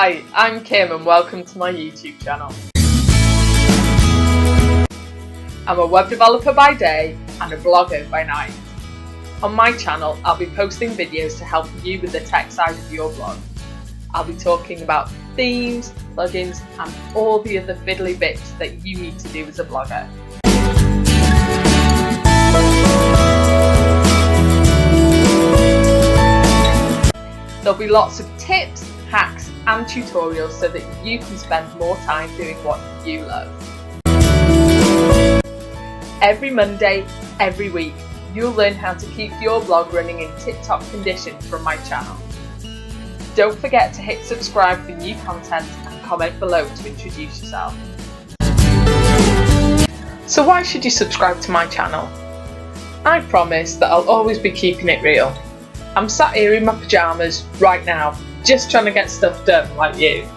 Hi, I'm Kim and welcome to my YouTube channel. I'm a web developer by day and a blogger by night. On my channel, I'll be posting videos to help you with the tech side of your blog. I'll be talking about themes, plugins and all the other fiddly bits that you need to do as a blogger. There'll be lots of tips, hacks and tutorials so that you can spend more time doing what you love. Every Monday, every week, you'll learn how to keep your blog running in tip-top condition from my channel. Don't forget to hit subscribe for new content and comment below to introduce yourself. So why should you subscribe to my channel? I promise that I'll always be keeping it real. I'm sat here in my pyjamas right now, just trying to get stuff done like you.